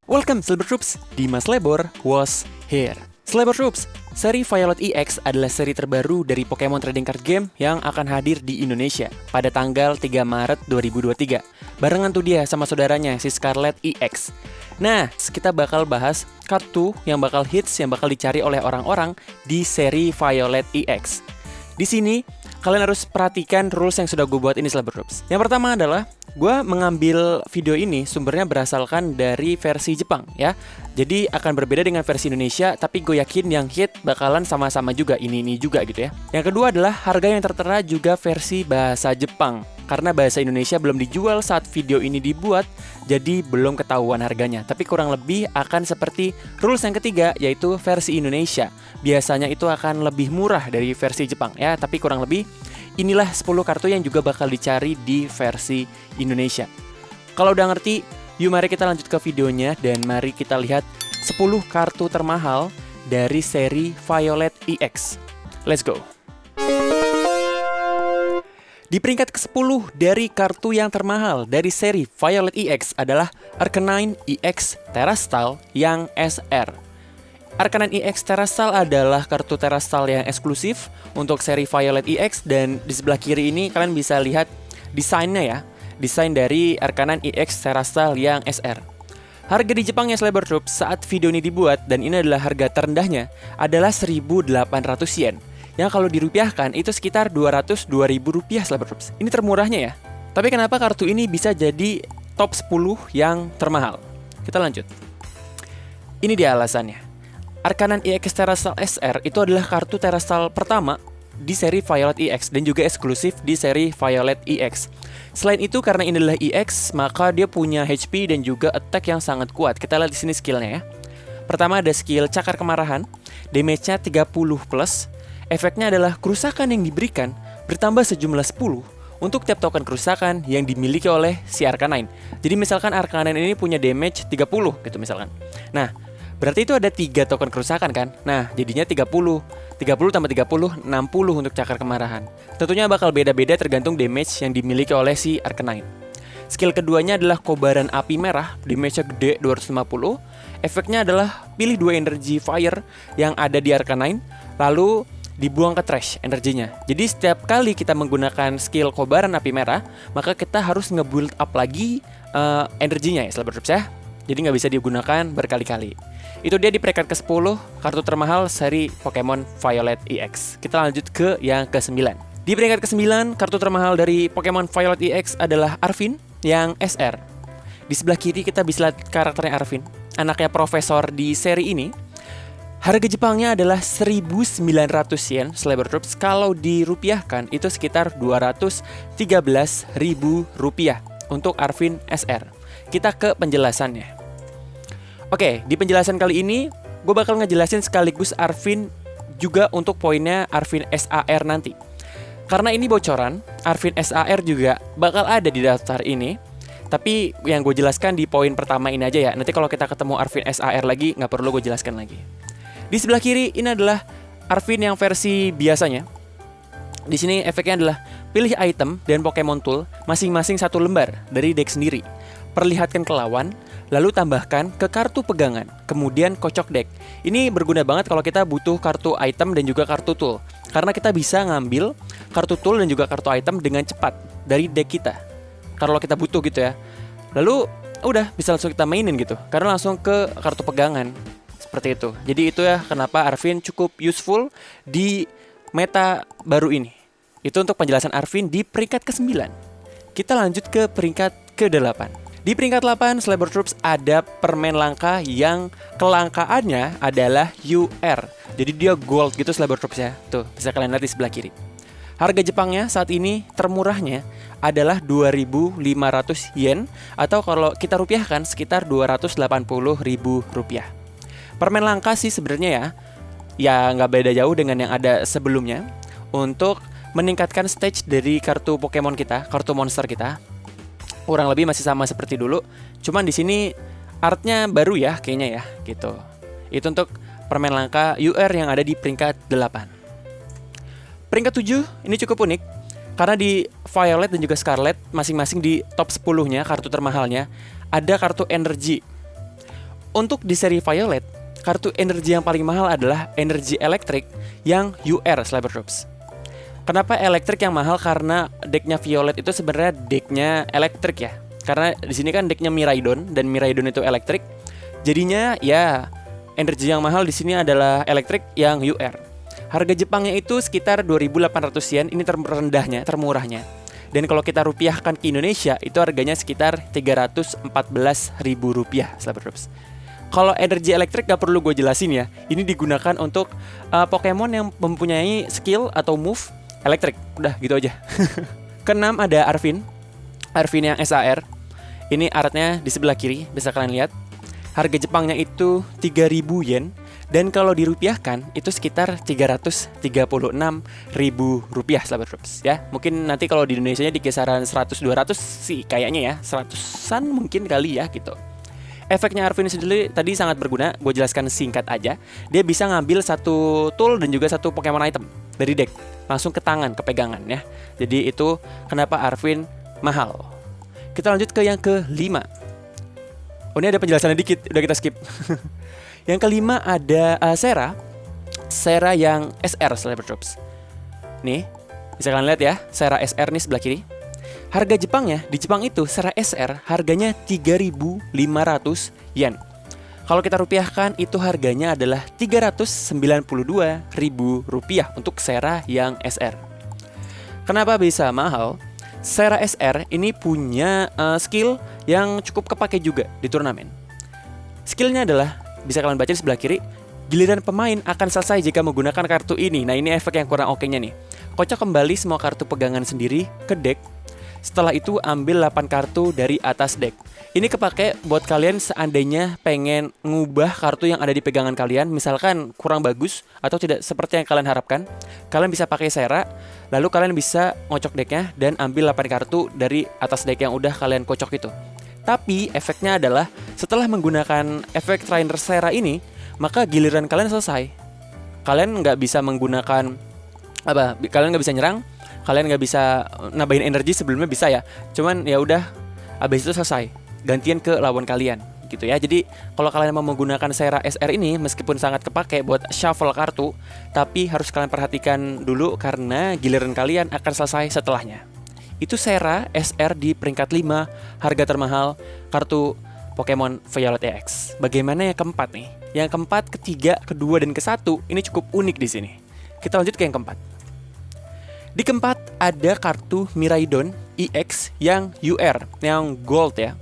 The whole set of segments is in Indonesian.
Welcome Cyber Troops, Dimas Lebor was here. Cyber Troops, seri Violet EX adalah seri terbaru dari Pokemon Trading Card Game yang akan hadir di Indonesia pada tanggal 3 Maret 2023. Barengan tuh dia sama saudaranya si Scarlet EX. Nah, kita bakal bahas kartu yang bakal hits, yang bakal dicari oleh orang-orang di seri Violet EX. Di sini, kalian harus perhatikan rules yang sudah gue buat ini Cyber Troops. Yang pertama adalah gue mengambil video ini sumbernya berasalkan dari versi Jepang ya. Jadi akan berbeda dengan versi Indonesia, tapi gue yakin yang hit bakalan sama-sama juga, ini juga gitu ya. Yang kedua adalah harga yang tertera juga versi bahasa Jepang. Karena bahasa Indonesia belum dijual saat video ini dibuat, jadi belum ketahuan harganya. Tapi kurang lebih akan seperti rules yang ketiga, yaitu versi Indonesia. Biasanya itu akan lebih murah dari versi Jepang ya, tapi kurang lebih inilah 10 kartu yang juga bakal dicari di versi Indonesia. Kalau udah ngerti, yuk mari kita lanjut ke videonya dan mari kita lihat 10 kartu termahal dari seri Violet EX. Let's go! Di peringkat ke-10 dari kartu yang termahal dari seri Violet EX adalah Arcanine EX Terastal yang SR. Arcanine EX Terastal adalah kartu Terastal yang eksklusif untuk seri Violet EX, dan di sebelah kiri ini kalian bisa lihat desainnya ya. Desain dari Arcanine EX Terastal yang SR. Harga di Jepang ya Cyber Troops saat video ini dibuat, dan ini adalah harga terendahnya, adalah 1.800 yen. Yang kalau dirupiahkan itu sekitar 202.000 rupiah Cyber Troops. Ini termurahnya ya. Tapi kenapa kartu ini bisa jadi top 10 yang termahal? Kita lanjut. Ini dia alasannya. Arcanine EX Terastal SR itu adalah kartu Terastal pertama di seri Violet EX dan juga eksklusif di seri Violet EX. Selain itu, karena ini adalah EX, maka dia punya HP dan juga attack yang sangat kuat. Kita lihat di sini skillnya ya. Pertama ada skill Cakar Kemarahan, damage-nya 30+. Efeknya adalah kerusakan yang diberikan bertambah sejumlah 10 untuk tiap token kerusakan yang dimiliki oleh si Arcanine. Jadi misalkan Arcanine ini punya damage 30 gitu misalkan. Nah, berarti itu ada 3 token kerusakan kan? Nah, jadinya 30 tambah 30, 60 untuk Cakar Kemarahan. Tentunya bakal beda-beda tergantung damage yang dimiliki oleh si Arcanine. Skill keduanya adalah Kobaran Api Merah, damage-nya gede 250. Efeknya adalah pilih 2 energi fire yang ada di Arcanine, lalu dibuang ke trash energinya. Jadi setiap kali kita menggunakan skill Kobaran Api Merah, maka kita harus nge-build up lagi energinya ya Cyber Troops ya. Jadi nggak bisa digunakan berkali-kali. Itu dia di peringkat ke-10 kartu termahal seri Pokemon Violet EX. Kita lanjut ke yang ke-9. Di peringkat ke-9 kartu termahal dari Pokemon Violet EX adalah Arvin yang SR. Di sebelah kiri kita bisa lihat karakternya Arvin, anaknya profesor di seri ini. Harga Jepangnya adalah 1.900 yen Cyber Troops. Kalau dirupiahkan itu sekitar 213.000 rupiah untuk Arvin SR. Kita ke penjelasannya. Oke, di penjelasan kali ini gue bakal ngejelasin sekaligus Arvin juga untuk poinnya Arvin SAR nanti. Karena ini bocoran, Arvin SAR juga bakal ada di daftar ini. Tapi yang gue jelaskan di poin pertama ini aja ya. Nanti kalau kita ketemu Arvin SAR lagi, nggak perlu gue jelaskan lagi. Di sebelah kiri ini adalah Arvin yang versi biasanya. Di sini efeknya adalah pilih item dan Pokemon Tool masing-masing 1 lembar dari deck sendiri. Perlihatkan ke lawan, lalu tambahkan ke kartu pegangan, kemudian kocok deck. Ini berguna banget kalau kita butuh kartu item dan juga kartu tool, karena kita bisa ngambil kartu tool dan juga kartu item dengan cepat dari deck kita kalau kita butuh gitu ya. Lalu udah bisa langsung kita mainin gitu, karena langsung ke kartu pegangan. Seperti itu. Jadi itu ya kenapa Arvin cukup useful di meta baru ini. Itu untuk penjelasan Arvin di peringkat ke-9. Kita lanjut ke peringkat ke-8. Di peringkat 8 Cyber Troops ada permen langka yang kelangkaannya adalah UR. Jadi dia gold gitu Cyber Troops ya. Tuh, bisa kalian lihat di sebelah kiri. Harga Jepangnya saat ini termurahnya adalah 2.500 yen, atau kalau kita rupiahkan sekitar 280.000 rupiah. Permen langka sih sebenarnya ya nggak beda jauh dengan yang ada sebelumnya untuk meningkatkan stage dari kartu Pokemon kita, kartu monster kita. Kurang lebih masih sama seperti dulu, cuman di sini artnya baru ya kayaknya ya gitu. Itu untuk permen langka UR yang ada di peringkat 8. Peringkat 7 ini cukup unik karena di Violet dan juga Scarlet masing-masing di top 10-nya kartu termahalnya ada kartu energi. Untuk di seri Violet, kartu energi yang paling mahal adalah energi elektrik yang UR Cyber Troops. Kenapa elektrik yang mahal? Karena decknya Violet itu sebenarnya decknya elektrik ya. Karena di sini kan decknya Miraidon dan Miraidon itu elektrik. Jadinya ya energi yang mahal di sini adalah elektrik yang UR. Harga Jepangnya itu sekitar 2.800 yen, ini termurahnya. Dan kalau kita rupiahkan ke Indonesia, itu harganya sekitar 314.000 rupiah, Cyber Troops. Kalau energi elektrik gak perlu gue jelasin ya. Ini digunakan untuk Pokemon yang mempunyai skill atau move elektrik. Udah gitu aja. Keenam ada Arvin yang SAR. Ini artnya di sebelah kiri, bisa kalian lihat. Harga Jepangnya itu 3.000 yen. Dan kalau dirupiahkan itu sekitar 336.000 rupiah, Cyber Troops ya. Mungkin nanti kalau di Indonesia di kisaran 100-200 sih kayaknya ya, 100-an mungkin kali ya gitu. Efeknya Arvin sendiri tadi sangat berguna, gue jelaskan singkat aja. Dia bisa ngambil satu tool dan juga satu Pokemon item dari deck, langsung ke tangan, ke pegangan ya. Jadi itu kenapa Arvin mahal. Kita lanjut ke yang kelima. Oh, ini ada penjelasannya dikit, udah kita skip. Yang kelima ada Sera yang SR Cyber Troops. Nih, bisa kalian lihat ya, Sera SR nih sebelah kiri. Harga Jepangnya, di Jepang itu Sera SR harganya 3.500 yen. Kalau kita rupiahkan itu harganya adalah 392.000 rupiah untuk Sera yang SR. Kenapa bisa mahal? Sera SR ini punya skill yang cukup kepake juga di turnamen. Skillnya adalah, bisa kalian baca di sebelah kiri, giliran pemain akan selesai jika menggunakan kartu ini. Nah, ini efek yang kurang oke-nya nih. Kocok kembali semua kartu pegangan sendiri ke deck. Setelah itu ambil 8 kartu dari atas deck. Ini kepake buat kalian seandainya pengen ngubah kartu yang ada di pegangan kalian, misalkan kurang bagus atau tidak seperti yang kalian harapkan. Kalian bisa pakai Sera, lalu kalian bisa ngocok decknya dan ambil 8 kartu dari atas deck yang udah kalian kocok itu. Tapi efeknya adalah setelah menggunakan efek trainer Sera ini, maka giliran kalian selesai. Kalian nggak bisa menggunakan kalian nggak bisa nyerang, kalian nggak bisa nambahin energi, sebelumnya bisa ya. Cuman ya udah, abis itu selesai, gantian ke lawan kalian gitu ya. Jadi kalau kalian mau menggunakan Sera SR ini, meskipun sangat kepake buat shuffle kartu, tapi harus kalian perhatikan dulu karena giliran kalian akan selesai setelahnya. Itu Sera SR di peringkat 5, harga termahal kartu Pokemon Violet EX. Bagaimana yang keempat nih? Yang keempat, ketiga, kedua, dan ke-1 ini cukup unik di sini. Kita lanjut ke yang keempat. Di keempat ada kartu Miraidon EX yang UR, yang gold ya.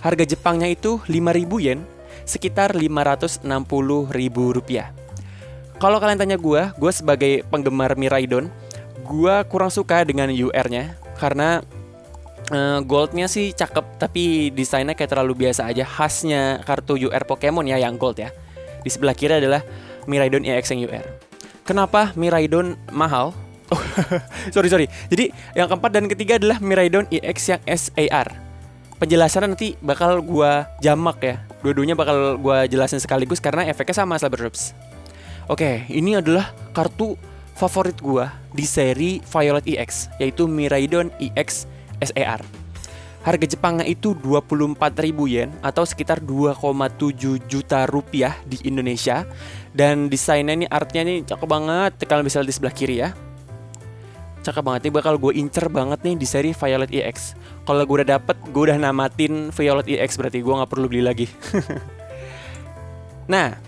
Harga Jepangnya itu 5.000 yen, sekitar 560.000 rupiah. Kalau kalian tanya gue sebagai penggemar Miraidon, gue kurang suka dengan UR-nya. Karena goldnya sih cakep, tapi desainnya kayak terlalu biasa aja. Khasnya kartu UR Pokemon ya yang gold ya. Di sebelah kiri adalah Miraidon EX yang UR. Kenapa Miraidon mahal? Oh, sorry. Jadi yang keempat dan ketiga adalah Miraidon EX yang SAR. Penjelasannya nanti bakal gua jamak ya. Dua-duanya bakal gua jelasin sekaligus karena efeknya sama, Cyber Troops. Oke, ini adalah kartu favorit gua di seri Violet EX, yaitu Miraidon EX SAR. Harga Jepangnya itu 24.000 yen atau sekitar 2,7 juta rupiah di Indonesia. Dan desainnya ini, artnya nih cakep banget. Kalian bisa lihat di sebelah kiri ya. Cakep banget, ini bakal gue incer banget nih di seri Violet EX. Kalau gue udah dapet, gue udah namatin Violet EX, berarti gue gak perlu beli lagi. Nah,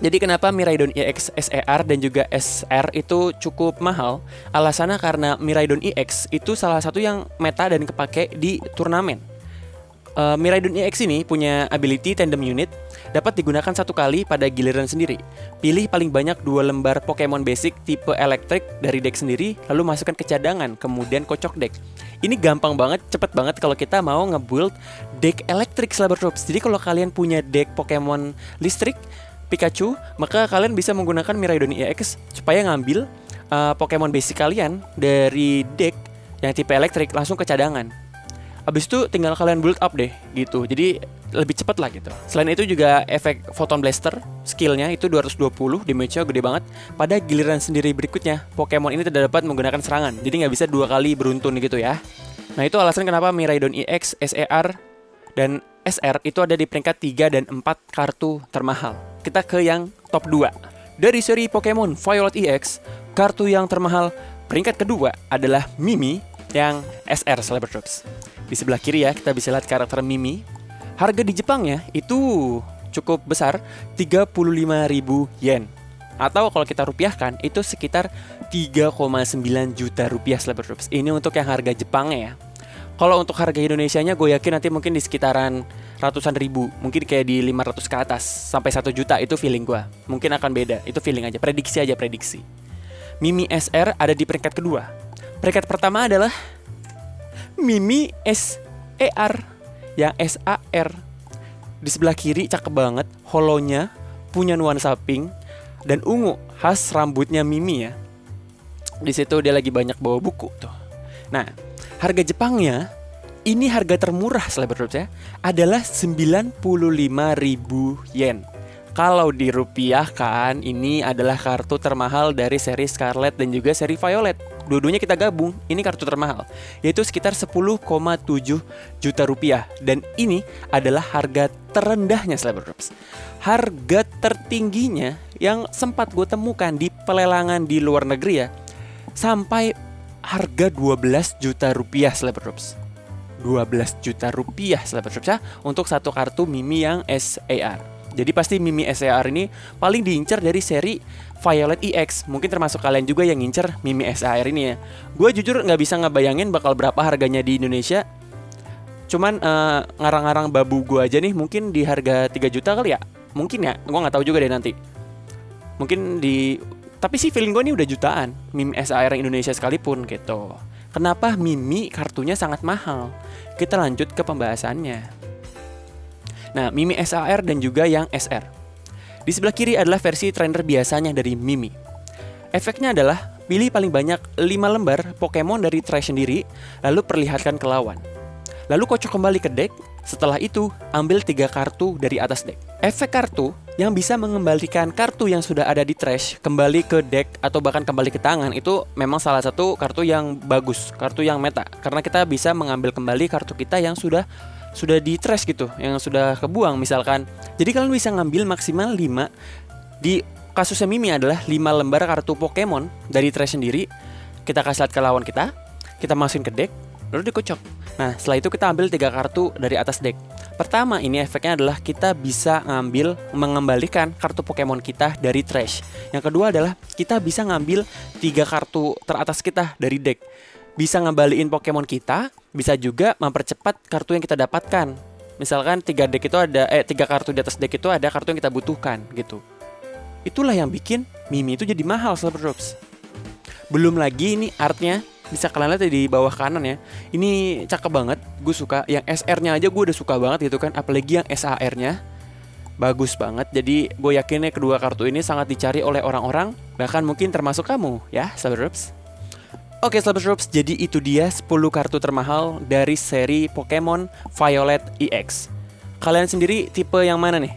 jadi kenapa Miraidon EX SAR dan juga SR itu cukup mahal? Alasannya karena Miraidon EX itu salah satu yang meta dan kepake di turnamen. Miraidon EX ini punya ability Tandem Unit, dapat digunakan satu kali pada giliran sendiri. Pilih paling banyak 2 lembar Pokemon basic tipe elektrik dari deck sendiri, lalu masukkan ke cadangan, kemudian kocok deck. Ini gampang banget, cepet banget kalau kita mau nge-build deck elektrik, Cyber Troops. Jadi kalau kalian punya deck Pokemon listrik Pikachu, maka kalian bisa menggunakan Miraidon EX supaya ngambil Pokemon basic kalian dari deck yang tipe elektrik langsung ke cadangan. Abis itu tinggal kalian build up deh gitu. Jadi lebih cepat lah gitu. Selain itu juga efek Photon Blaster, skillnya itu 220, damage-nya gede banget. Pada giliran sendiri berikutnya, Pokemon ini tidak dapat menggunakan serangan. Jadi nggak bisa 2 kali beruntun gitu ya. Nah itu alasan kenapa Miraidon EX, SAR, dan SR itu ada di peringkat 3 dan 4 kartu termahal. Kita ke yang top 2. Dari seri Pokemon Violet EX, kartu yang termahal peringkat kedua adalah Mimi yang SR Celeber Troops. Di sebelah kiri ya, kita bisa lihat karakter Mimi. Harga di Jepangnya itu cukup besar, 35.000 yen. Atau kalau kita rupiahkan, itu sekitar 3,9 juta rupiah Celeber Troops. Ini untuk yang harga Jepangnya ya. Kalau untuk harga Indonesianya, gue yakin nanti mungkin di sekitaran ratusan ribu. Mungkin kayak di 500 ke atas, sampai 1 juta, itu feeling gue. Mungkin akan beda, itu feeling aja, prediksi aja, prediksi. Mimi SR ada di peringkat kedua. Peringkat pertama adalah Mimi SER, yang SAR. Di sebelah kiri cakep banget, holonya punya nuansa pink dan ungu khas rambutnya Mimi ya. Di situ dia lagi banyak bawa buku tuh. Nah, harga Jepangnya ini harga termurah Celeber Troops ya, adalah 95.000 yen. Kalau dirupiahkan, ini adalah kartu termahal dari seri Scarlet dan juga seri Violet. Dua-duanya kita gabung, ini kartu termahal, yaitu sekitar 10,7 juta rupiah. Dan ini adalah harga terendahnya Celeber Troops. Harga tertingginya yang sempat gue temukan di pelelangan di luar negeri ya, sampai harga 12 juta rupiah Celeber Troops. 12 juta rupiah Celeber Troops ya, untuk satu kartu Mimi yang SAR. Jadi pasti Mimi SAR ini paling diincar dari seri Violet EX. Mungkin termasuk kalian juga yang ngincer Mimi SAR ini ya. Gue jujur nggak bisa ngebayangin bakal berapa harganya di Indonesia. Cuman ngarang-ngarang babu gue aja nih, mungkin di harga 3 juta kali ya. Mungkin ya, gue nggak tahu juga deh nanti. Mungkin di... Tapi sih feeling gue ini udah jutaan Mimi SAR yang Indonesia sekalipun gitu. Kenapa Mimi kartunya sangat mahal? Kita lanjut ke pembahasannya. Nah, Mimi SAR dan juga yang SR. Di sebelah kiri adalah versi trainer biasanya dari Mimi. Efeknya adalah pilih paling banyak 5 lembar Pokemon dari trash sendiri, lalu perlihatkan ke lawan. Lalu kocok kembali ke deck, setelah itu ambil 3 kartu dari atas deck. Efek kartu yang bisa mengembalikan kartu yang sudah ada di trash kembali ke deck atau bahkan kembali ke tangan, itu memang salah satu kartu yang bagus, kartu yang meta. Karena kita bisa mengambil kembali kartu kita yang sudah di trash gitu, yang sudah kebuang misalkan. Jadi kalian bisa ngambil maksimal 5. Di kasusnya Mimi adalah 5 lembar kartu Pokemon dari trash sendiri. Kita kasih lihat ke lawan kita masukin ke deck, lalu dikocok. Nah, setelah itu kita ambil 3 kartu dari atas deck. Pertama, ini efeknya adalah kita bisa mengembalikan kartu Pokemon kita dari trash. Yang kedua adalah kita bisa ngambil 3 kartu teratas kita dari deck. Bisa ngembaliin Pokemon kita, bisa juga mempercepat kartu yang kita dapatkan. Misalkan 3 deck itu ada 3 kartu di atas deck itu ada kartu yang kita butuhkan gitu. Itulah yang bikin Mimi itu jadi mahal Celeber Troops. Belum lagi ini artnya, bisa kalian lihat di bawah kanan ya. Ini cakep banget, gue suka. Yang SR-nya aja gue udah suka banget gitu kan, apalagi yang SAR-nya bagus banget. Jadi gue yakin kedua kartu ini sangat dicari oleh orang-orang, bahkan mungkin termasuk kamu ya Celeber Troops. Oke Celeber Troops, jadi itu dia 10 kartu termahal dari seri Pokemon Violet EX. Kalian sendiri tipe yang mana nih?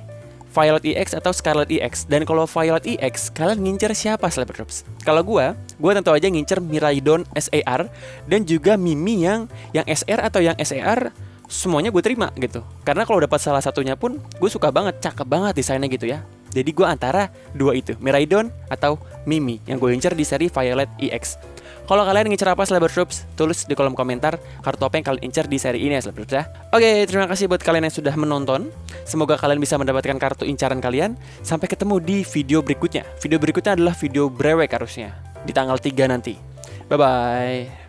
Violet EX atau Scarlet EX? Dan kalau Violet EX, kalian ngincer siapa Celeber Troops? Kalau gue tentu aja ngincer Miraidon SAR dan juga Mimi yang SR atau yang SAR, semuanya gue terima gitu. Karena kalau dapat salah satunya pun, gue suka banget, cakep banget desainnya gitu ya. Jadi gue antara dua itu, Miraidon atau Mimi, yang gue incer di seri Violet EX. Kalau kalian ngincer apa Celeber Troops, tulis di kolom komentar kartu apa yang kalian incer di seri ini ya Celeber Troops ya. Oke, terima kasih buat kalian yang sudah menonton. Semoga kalian bisa mendapatkan kartu incaran kalian. Sampai ketemu di video berikutnya. Video berikutnya adalah video brewek harusnya, di tanggal 3 nanti. Bye-bye.